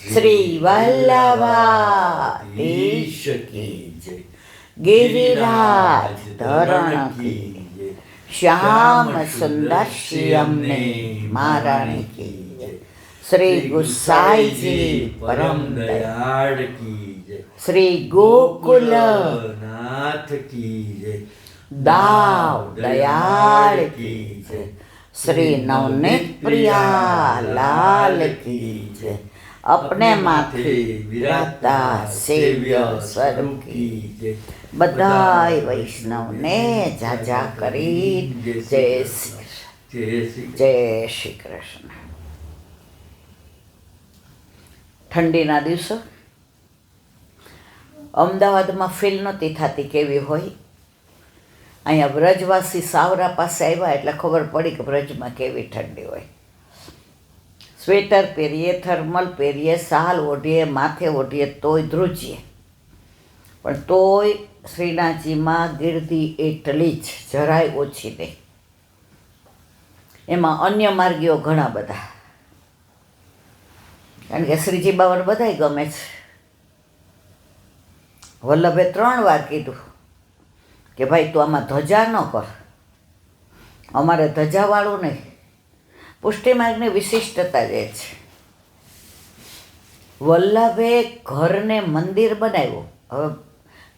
શ્રી વલ્લભાધીશ કી જય, ગિરિરાજ ધરણ કી જય, શ્યામ સુંદર શ્યામને મહારાણી કી જય, શ્રી ગુસાઈજી પરમ દયાળ કી જય, શ્રી ગોકુલ નાથ કી જય, દાવ દયાળ કી જય, શ્રી નવનીત પ્રિયા લાલ કી જય, अपने माथे विराजता सेव्य स्वरूप की जय, बधाई वैष्णव ने जाजा करी जय श्री कृष्ण। ठंडीना दिवसो अमदावादमां फील नहोती थती केवी होय। अहींया व्रजवासी सावरा पासे आव्या एटले खबर पड़ी के व्रजमां केवी ठंडी होय। स्वेटर પહેરીએ, થર્મલ પહેરીએ, શાલ ઓઢીએ, માથે ઓઢીએ તોય ધ્રુજીએ, પણ તોય શ્રીનાથજીમાં ગીર્દી એટલી જ, જરાય ઓછી નહીં। એમાં અન્ય માર્ગીઓ ઘણા બધા, કારણ કે શ્રીજી બાવન બધાય ગમે છે। વલ્લભે 3 વાર કીધું કે ભાઈ તું આમાં ધજા ન કર, અમારે ધજાવાળું નહીં। પુષ્ટિ માર્ગની વિશિષ્ટતા જે છે, વલ્લભે ઘરને મંદિર બનાવ્યું। હવે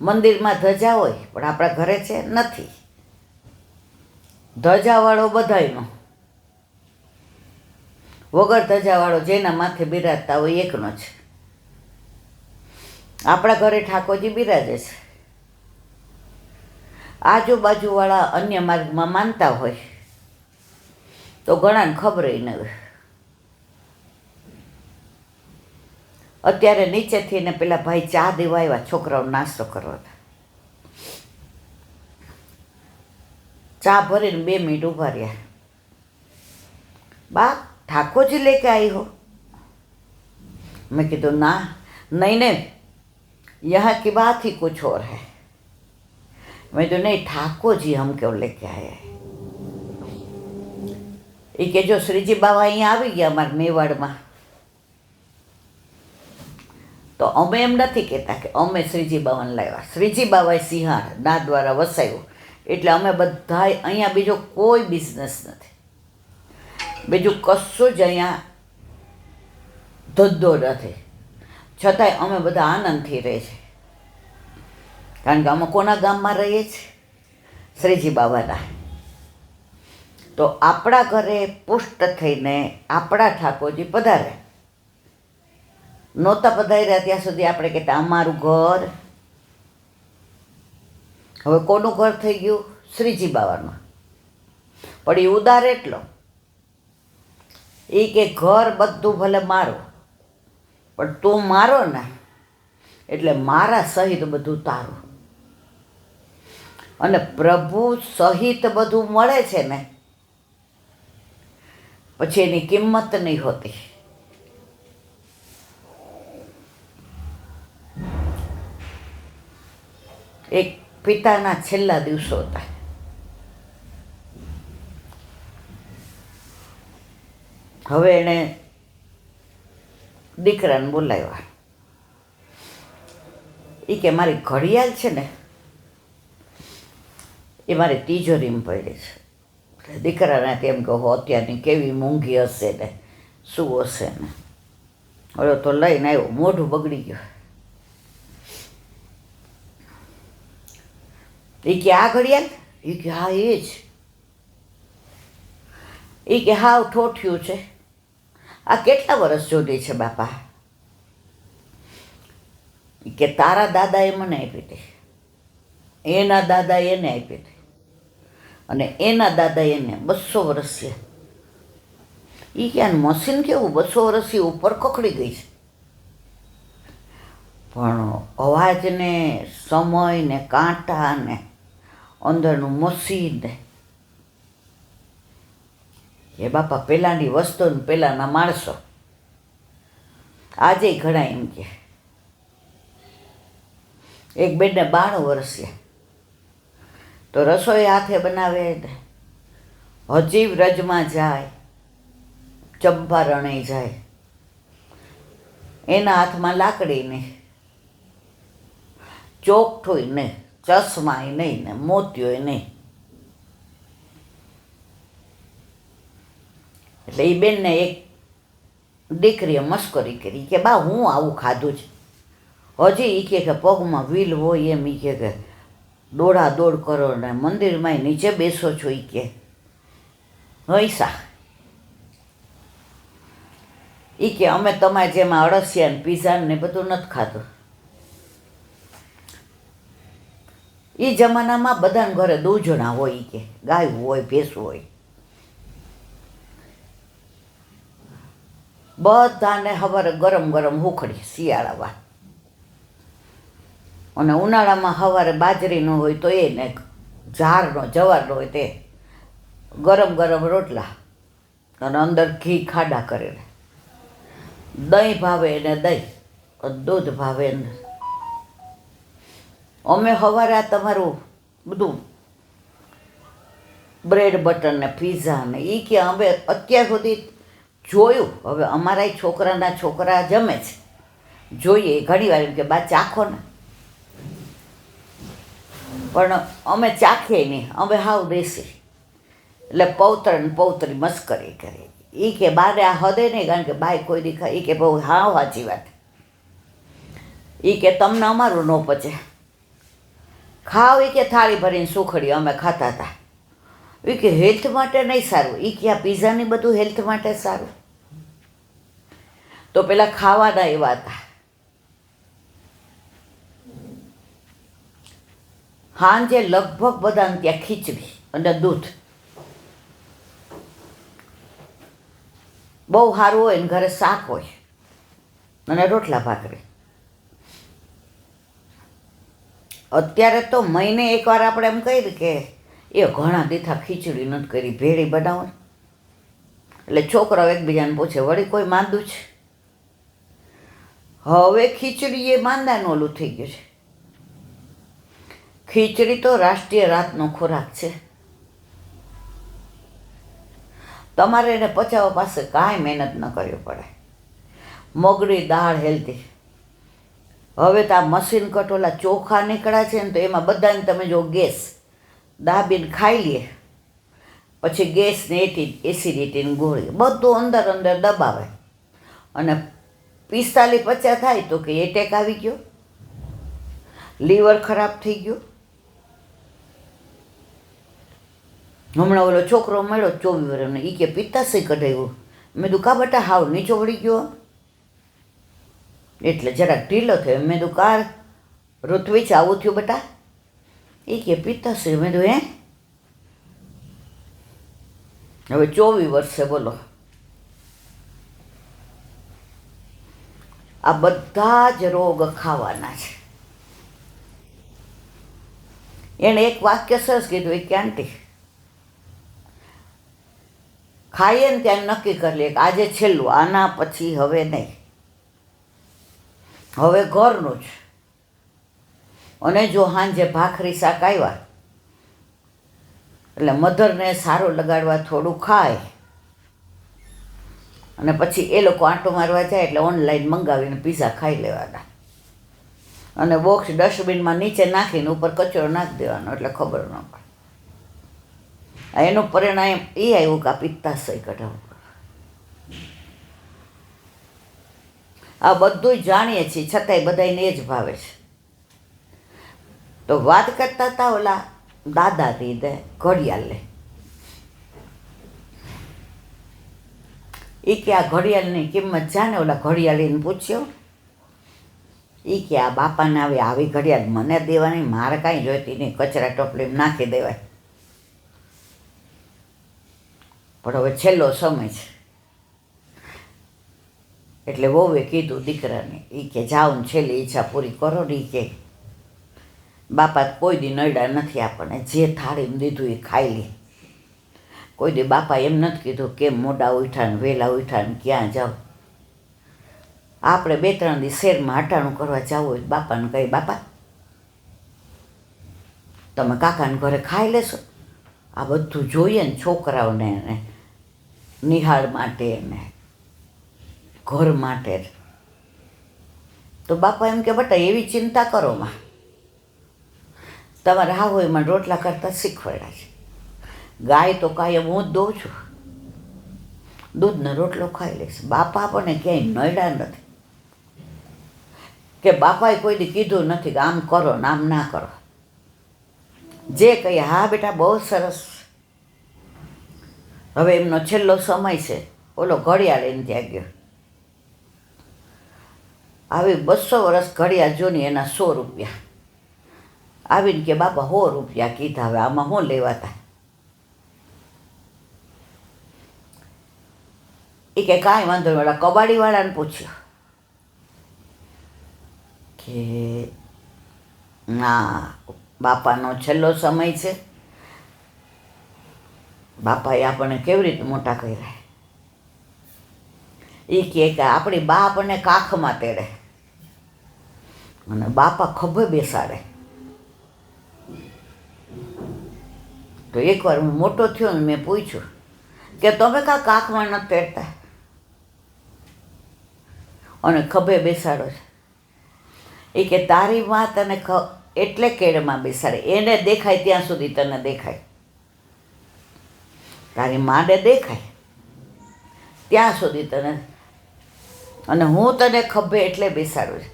મંદિરમાં ધજા હોય પણ આપણા ઘરે છે નથી, ધજાવાળો બધાયનો, વગર ધજાવાળો જેના માથે બિરાજતા હોય એકનો છે। આપણા ઘરે ઠાકોરજી બિરાજે છે, આજુબાજુવાળા અન્ય માર્ગમાં માનતા હોય તો ઘણાને ખબર ન હોય। અત્યારે નીચેથી ને પેલા ભાઈ ચા દેવા આવ્યા, છોકરાઓ નાસ્તો કરવા હતા, ચા ભરીને 2 મિનિટ ઊભા રહ્યા। બા ઠાકોરજી લેકે आई हो? मैं કીધું ના, नहीं नहीं, यहाँ की बात ही कुछ और है। मैं तो नहीं, ठाकुर हम क्यों लेके आए हैं। એ કે જો શ્રીજી બાવા અહીંયા આવી ગયા અમારા મેવાડમાં, તો અમે એમ નથી કહેતા કે અમે શ્રીજી બાવાને લાવ્યા। શ્રીજી બાવાએ સિંહાર ના દ્વારા વસાવ્યો, એટલે અમે બધાય અહીંયા બીજો કોઈ બિઝનેસ નથી, બીજું કશું જ અહીંયા ધંધો નથી, છતાંય અમે બધા આનંદથી રહે છે, કારણ કે અમે કોના ગામમાં રહીએ છીએ? શ્રીજી બાવાના। તો આપણા ઘરે પુષ્ટ થઈને આપણા ઠાકોરજી પધારે, નહોતા પધાર્યા ત્યાં સુધી આપણે કહેતા અમારું ઘર। હવે કોનું ઘર થઈ ગયું? શ્રીજી બાવાનું। પણ એ ઉદાર એટલો, એ કે ઘર બધું ભલે મારું, પણ તું મારો ને એટલે મારા સહિત બધું તારું। અને પ્રભુ સહિત બધું મળે છે ને પછી એની કિંમત નહીં હોતી। એક પિતાના છેલ્લા દિવસો હતા, હવે એણે દીકરાને બોલાવ્યા। એ કે મારી ઘડિયાળ છે ને એ મારી તિજોરીમાં પડી છે। દીકરાને કેમ કહો અત્યારની કેવી મોંઘી હશે ને શું હશે ને, હવે તો લઈને આવ્યો, મોઢું બગડી ગયું। એ કે આ ઘડિયાળ? એ કે હા એ જ। એ કે હાવ ઠોઠ્યું છે, આ કેટલા વર્ષ જૂની છે બાપા? એ કે તારા દાદાએ મને આપી હતી, એના દાદાએ એને આપી હતી, અને એના દાદા એને 200 વર્ષ છે। એ કે આ મશીન કેવું 200 વર્ષથી ઉપર કકડી ગઈ છે, પણ અવાજને, સમય ને, કાંટા ને, અંદરનું મશીન ને, એ બાપા પહેલાંની વસ્તુ ને પહેલાંના માણસો આજે ઘણા એમ કે। એક બેનને 92 વર્ષ છે, તો રસોઈ હાથે બનાવે ને, હજી વ્રજમાં જાય, ચંપારણે જાય, એના હાથમાં લાકડી નહીં, ચોકઠુંય નહીં, ચશ્માય નહીં ને મોતિયોય નહીં. એટલે એ બેનને એક દીકરીએ મસ્કરી કરી કે બા હું આવું ખાધું છે, હજી એ કે પગમાં વ્હીલ હોય એમ એ કે દોડા દોડ કરો ને મંદિરમાં નીચે બેસો છો એ કે હૈસા એ કે અમે તમારે જેમાં અળસિયા ને પીઝા ને બધું નથી ખાધું. એ જમાનામાં બધાને ઘરે દૂધણા હોય કે ગાયું હોય ભેંસું હોય, બધાને સવારે ગરમ ગરમ હુખડી શિયાળામાં, અને ઉનાળામાં સવારે બાજરીનો હોય તો એને ઝારનો જવારનો હોય તે ગરમ ગરમ રોટલા અને અંદર ઘી ખાડા કરેલા, દહીં ભાવે એને દહીં, દૂધ ભાવે એને. અમે સવારે આ તમારું બધું બ્રેડ બટર ને પીઝા ને એ કે અમે અત્યાર સુધી જોયું. હવે અમારા છોકરાના છોકરા જમે છે, જોઈએ ઘણી વાર એમ કે બા ચાખો ને, પણ અમે ચાખીએ નહીં, અમે હાવ દેશી. એટલે પૌત્ર ને પૌત્રી મસ્કરી કરી. એ કે બારે આ હદે નહીં, કારણ કે બાય કોઈ દીખા. એ કે બહુ હાવ સાચી વાત. એ કે તમને અમારું ન પચે, ખાવ એ કે થાળી ભરીને સુખડી અમે ખાતા હતા. એ કે હેલ્થ માટે નહીં સારું. એ કે આ પીઝાની બધું હેલ્થ માટે સારું. તો પેલા ખાવાના એવા હતા. સાંજે લગભગ બધાને ત્યાં ખીચડી અને દૂધ બહુ સારું હોય ને ઘરે શાક હોય અને રોટલા ભાખરી. અત્યારે તો મહિને એકવાર આપણે એમ કહીએ કે એ ઘણા દીથા ખીચડી નથી કરી, ભેળી બનાવો. એટલે છોકરાઓ એકબીજાને પૂછે વળી કોઈ માંદું છે. હવે ખીચડી એ માંદાનું ઓલું થઈ ગયું છે. ખીચડી તો રાષ્ટ્રીય રાતનો ખોરાક છે. તમારે એને પચાવવા પાસે કાંઈ મહેનત ન કરવી પડે. મગની દાળ હેલ્ધી. હવે તો આ મશીન કટોલા ચોખા નીકળ્યા છે ને, તો એમાં બધાને તમે જો ગેસ દાબીને ખાઈ લે, પછી ગેસને એસિડિટીની ગોળી બધું અંદર અંદર દબાવે, અને 45-50 થાય તો કે એટેક આવી ગયો, લીવર ખરાબ થઈ ગયું. હમણાં ઓલો છોકરો મળ્યો 24 વર્ષનો, એ કે પિત્તાશય કઢાવ્યું. મેં દુકા બટા હાવ નીચો વળી ગયો, એટલે જરાક ઢીલો થયો. મેં દુ કાર ઋત્વિજ આવું થયું બટા? એ કે પિત્તાશય. મેં દુ હે? હવે 24 વર્ષે બોલો. આ બધા જ રોગ ખાવાના છે. એણે એક વાક્ય સરસ કીધું, એ કે આંટી ખાઈએ ને ત્યાં નક્કી કરી લે આજે છેલ્લું, આના પછી હવે નહીં, હવે ઘરનું જ. અને જો સાંજે ભાખરી શાક આવ્યા એટલે મધરને સારું લગાડવા થોડું ખાય, અને પછી એ લોકો આંટો મારવા જાય એટલે ઓનલાઈન મંગાવીને પીઝા ખાઈ લેવાના, અને બોક્સ ડસ્ટબિનમાં નીચે નાખીને ઉપર કચરો નાખી દેવાનો, એટલે ખબર ન પડે. એનું પરિણામ એ આવ્યું કે આ પિત્તાશય કઢાવવું. આ બધું જાણીએ છીએ, છતાંય બધાને એ જ ભાવે છે. તો વાત કરતા હતા ઓલા દાદાથી ઘડિયાળને. એ કે આ ઘડિયાળની કિંમત જાણે. ઓલા ઘડિયાળીને પૂછ્યો. એ કે આ બાપાને આવે આવી ઘડિયાળ મને દેવાની, મારે કાંઈ જોઈતી નહીં, કચરા ટોપલીમાં નાખી દેવાય. પણ હવે છેલ્લો સમય છે એટલે વહુએ કીધું દીકરાને, એ કે જાઓ ને છેલ્લી ઈચ્છા પૂરી કરો ને. એ કે બાપા કોઈ દી નડ્યા નથી આપણને, જે થાળીમાં દીધું એ ખાઈ લે. કોઈ દી બાપા એમ નથી કીધું કેમ મોડા ઉઠ્યા ને વહેલા ઉઠ્યા ને ક્યાં જાઓ. આપણે 2-3 દી શેરમાં હટાણું કરવા જવું હોય બાપાને કહી, બાપા તમે કાકાને ઘરે ખાઈ લેશો. આ બધું જોઈએ ને છોકરાઓને ને નિહાળ માટે ને ઘર માટે. તો બાપા એમ કે બેટા એવી ચિંતા કરો માં, તમારે હા હોય મને રોટલા કરતાં શીખવાડ્યા છે. ગાય તો કાયમ હું જ દઉં છું, દૂધનો રોટલો ખાઈ લઈશ. બાપા આપણને ક્યાંય નડ્યા નથી કે બાપાએ કોઈ દી કીધું નથી કે આમ કરો ને આમ ના કરો. જે કહીએ હા બેટા બહુ સરસ. હવે એમનો છેલ્લો સમય છે. ઓલો ઘડિયાળ એને ત્યાં ગયો, આવી 200 વર્ષ ઘડિયાળ જોની એના 100 રૂપિયા. આવીને કે બાપા 100 રૂપિયા કીધા, હવે આમાં શું લેવાતા? એ કે કાંઈ વાંધો નહીં. ઓલા કબાડીવાળાને પૂછ્યું કે ના બાપાનો છેલ્લો સમય છે, બાપાએ આપણને કેવી રીતે મોટા કર્યા. એ કહે કે આપણી બા આપણને કાખમાં તેડે અને બાપા ખભે બેસાડે. તો એકવાર હું મોટો થયો ને મેં પૂછ્યું કે તમે કાખમાં નથી તેડતા અને ખભે બેસાડો છે? એ કે તારી માં તને એટલે કેળમાં બેસાડે, એને દેખાય ત્યાં સુધી તને દેખાય. તારી માને દેખાય ત્યાં સુધી તને, અને હું તને ખભે એટલે બેસાડું છું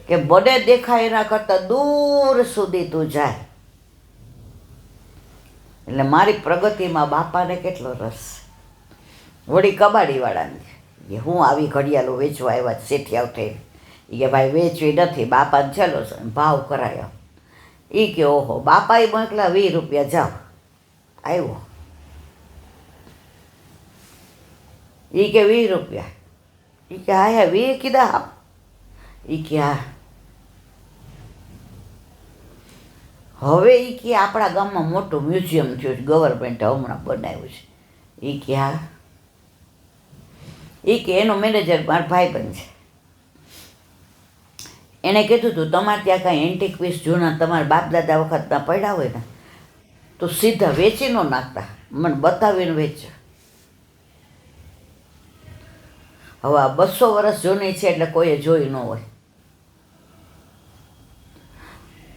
કે બને દેખાય એના કરતાં દૂર સુધી તું જાય. એટલે મારી પ્રગતિમાં બાપાને કેટલો રસ. વળી કબાડીવાળાને કે હું આવી ઘડિયાળો વેચવા આવ્યા શેઠિયાવ થઈ. એ કે ભાઈ વેચવી નથી, બાપાને છેલ્લો ભાવ કરાયો. એ કે ઓહો બાપાએ મોકલા 20 રૂપિયા, જાઓ. આવ્યો એ કે 20 રૂપિયા. એ કે હા 20 કીધા આપ? એ કે હા. હવે એ કે આપણા ગામમાં મોટું મ્યુઝિયમ થયું છે, ગવર્મેન્ટે હમણાં બનાવ્યું છે. એ કે હા. એ કે એનો મેનેજર મારા ભાઈબંધ છે. એણે કીધું હતું તમારે ત્યાં કાંઈ એન્ટિક પીસ જૂના તમારા બાપ દાદા વખતના પડ્યા હોય ને તો સીધા વેચી ન નાખતા, મને બતાવીને વેચો. હવે આ 200 વર્ષ જૂની છે એટલે કોઈએ જોઈ ન હોય.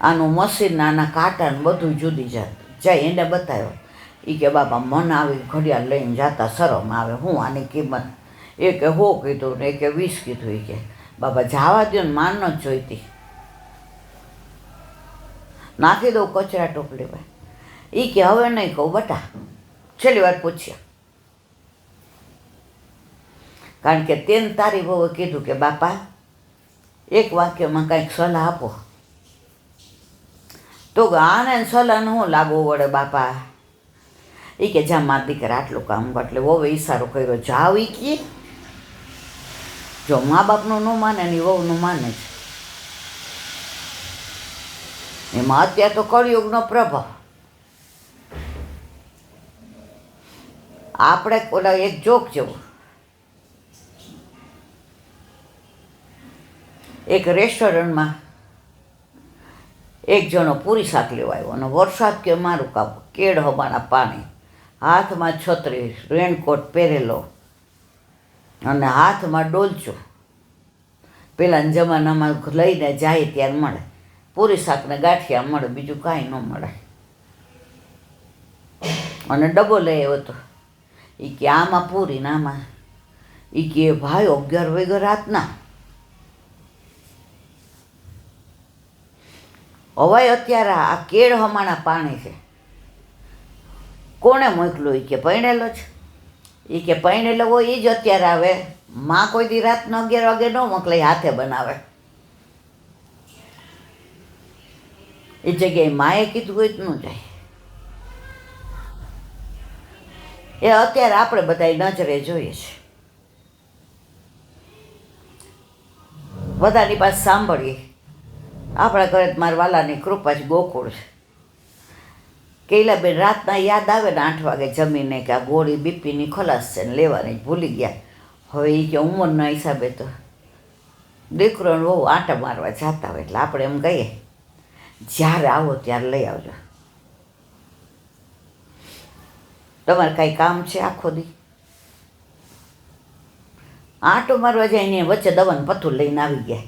આનું મશીન, આના કાંટા ને બધું જુદી જાત. જાય એને બતાવ્યો. એ કે બાપા મને આવી ઘડિયાળ લઈને જતા શરમ આવે, હું આની કિંમત? એ કે 100 કીધું ને એ કે 20 કીધું. એ કે બાપા જવા દો ને, માન ન જોઈતી, નાખી દઉં કચરા ટોપલીમાં. એ કે હવે નહીં કહું બટા, છેલ્લી વાર પૂછ્યા. કારણ કે તેને તારી બહુએ કીધું કે બાપા એક વાક્યમાં કાંઈક સલાહ આપો. તો આને સલાહને શું લાગવું વળે બાપા? એ કે જા મારા દીકરા આટલું કામ કર. એટલે વહુએ ઈશારો કર્યો, જાવ. એ કે જો મા બાપનું ન માને ને વહુનું માને છે. એમાં અત્યારે તો કળિયુગનો પ્રભાવ. આપણે ઓલા એક જોક જેવું, એક રેસ્ટોરન્ટમાં એક જણો પૂરી શાક લેવા આવ્યો અને વરસાદ કે મારું કામ, કેળ હબાના પાણી, હાથમાં છત્રી, રેનકોટ પહેરેલો અને હાથમાં ડોલચો. પેલાના જમાનામાં લઈને જાય ત્યારે મળે પૂરી શાકને ગાંઠિયા મળે, બીજું કાંઈ ન મળે. અને ડબ્બો લઈ આવ્યો હતો. એ કે આમાં પૂરી ને આમાં. એ કે ભાઈ 11 વાગ્યા રાતના. હવે અત્યારે આ કેળ હમાણા પાણી છે, કોણે મોકલું? એ કે પૈણેલો છે. એ કે પૈણેલો હોય એ જ અત્યારે આવે. માં કોઈ દી રાતના 11 વાગે ન મોકલે, હાથે બનાવે. એ જગ્યાએ માએ કીધું હોય તો ન જાય. એ અત્યારે આપણે બધા નજરે જોઈએ છે, બધાની પાસે સાંભળીએ. આપણા ઘરે મારા વાલાની કૃપા છે, ગોકુળ છે. કેલાબેન રાતના યાદ આવે ને 8 વાગે જમીને કે આ ગોળી બીપીની ખલાસ છે ને લેવાની ભૂલી ગયા. હવે એ કે ઉંમરના હિસાબે તો દીકરોને બહુ આંટા મારવા જતા હોય એટલે આપણે એમ કહીએ જ્યારે આવો ત્યારે લઈ આવજો. તમારે કાંઈ કામ છે આખો દી? આંટો મારવા જાય ને વચ્ચે દવાનું પથ્થું લઈને આવી ગયા.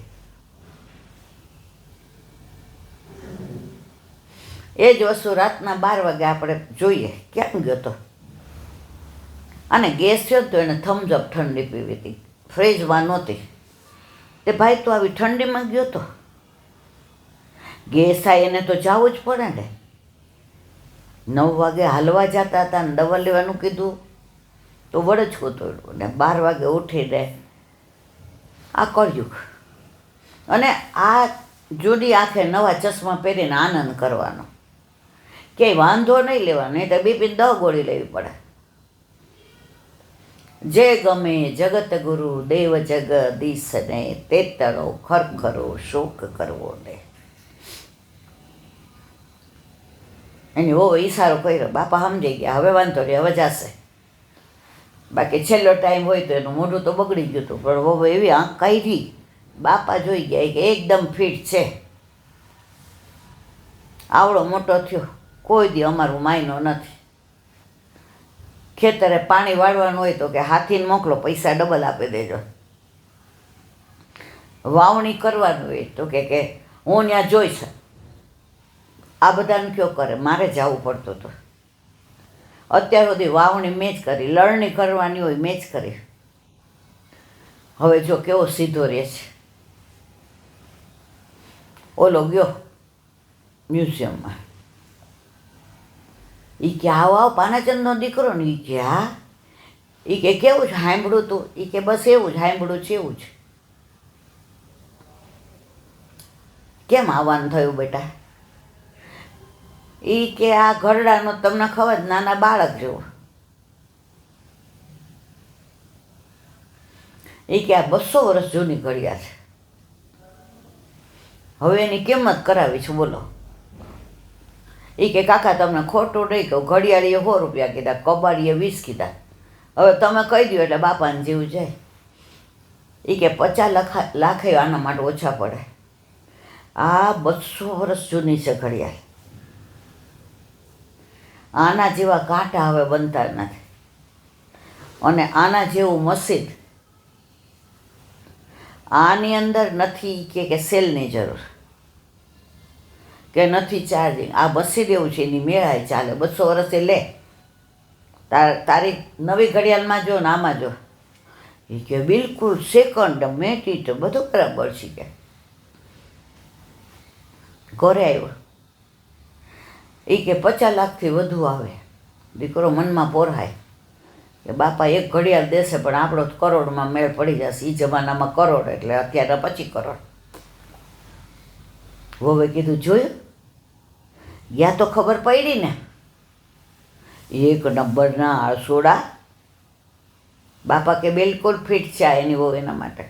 એ જ વસ્તુ રાતના 12 વાગે આપણે જોઈએ ક્યાં ગયો તો. અને ગેસ થયો તો એને થમ્સઅપ ઠંડી પીવી હતી, ફ્રીજમાં નહોતી. તે ભાઈ તો આવી ઠંડીમાં ગયો તો. ગેસ થાય એને તો જવું જ પડે ને. 9 વાગે હાલવા જતા હતા ને દવા લેવાનું કીધું તો વળચકું તોડ્યું ને 12 વાગે ઉઠીને આ કર્યું. અને આ જૂની આંખે નવા ચશ્મા પહેરીને આનંદ કરવાનો, ક્યાંય વાંધો નહીં લેવાનો, નહીં તો બીપીને 10 ગોળી લેવી પડે. જે ગમે જગત ગુરુ દેવ જગદીશને તેતરો ખરખરો શોક કરવો ને. એની ઓ ઈશારો કર્યો, બાપા સમજી ગયા, હવે વાંધો નહીં, હવે જશે. બાકી છેલ્લો ટાઈમ હોય તો એનું મોઢું તો બગડી ગયું હતું, પણ હવે એવી આંખ કાઢી, બાપા જોઈ ગયા કે એકદમ ફિટ છે. આવડો મોટો થયો, કોઈ દી અમારું માયનો નથી. ખેતરે પાણી વાળવાનું હોય તો કે હાથીને મોકલો, પૈસા ડબલ આપી દેજો. વાવણી કરવાનું હોય તો કે હું ત્યાં જોઈશ. આ બધાને કયો કરે, મારે જવું પડતું હતું. અત્યાર સુધી વાવણી મેં જ કરી, લણણી કરવાની હોય મેં જ કરી. હવે જો કેવો સીધો રહે છે. ઓલો ગયો મ્યુઝિયમમાં, એ કે આવો પાનાચંદનો દીકરો ને, એ કે હા. એ કે કેવું છે સાંભળ્યું તું? એ કે બસ એવું જ સાંભળ્યું છે, એવું જ. કેમ આવવાનું થયું બેટા? એ કે આ ઘરડાનો તમને ખબર, નાના બાળક જેવો. એ કે આ 200 વર્ષ જૂની ઘડિયાળ છે, હવે એની કિંમત કરાવી છે, બોલો. એ કે કાકા તમને ખોટું નહીં કહું, ઘડિયાળીએ 100 રૂપિયા કીધા, કબાડીએ 20 કીધા, હવે તમે કહી દો એટલે બાપાને જીવ જાય. એ કે 50 લાખ આના માટે ઓછા પડે. આ 200 વર્ષ જૂની છે ઘડિયાળ. આના જેવા કાંટા હવે બનતા નથી. અને આના જેવું મશીન આની અંદર નથી કે સેલની જરૂર, કે નથી ચાર્જિંગ. આ મશીન એવું છે, એની મેળાય ચાલે. 200 વર્ષે લે. તારી નવી ઘડિયાળમાં જો ને આમાં જો. એ કે બિલકુલ સેકન્ડ મિનિટ બધું બરાબર છે. કે ઘરે આવ્યો. એ કે 50 લાખથી વધુ આવે. દીકરો મનમાં પોરાય કે બાપા એક ઘડિયાળ દેશે પણ આપણો કરોડમાં મેળ પડી જશે. એ જમાનામાં કરોડ એટલે અત્યારે 25 કરોડ. હવે કીધું જોયું, યા તો ખબર પડી ને. 1 નંબરના આળસોડા. બાપા કે બિલકુલ ફિટ છે એની વહુ એના માટે.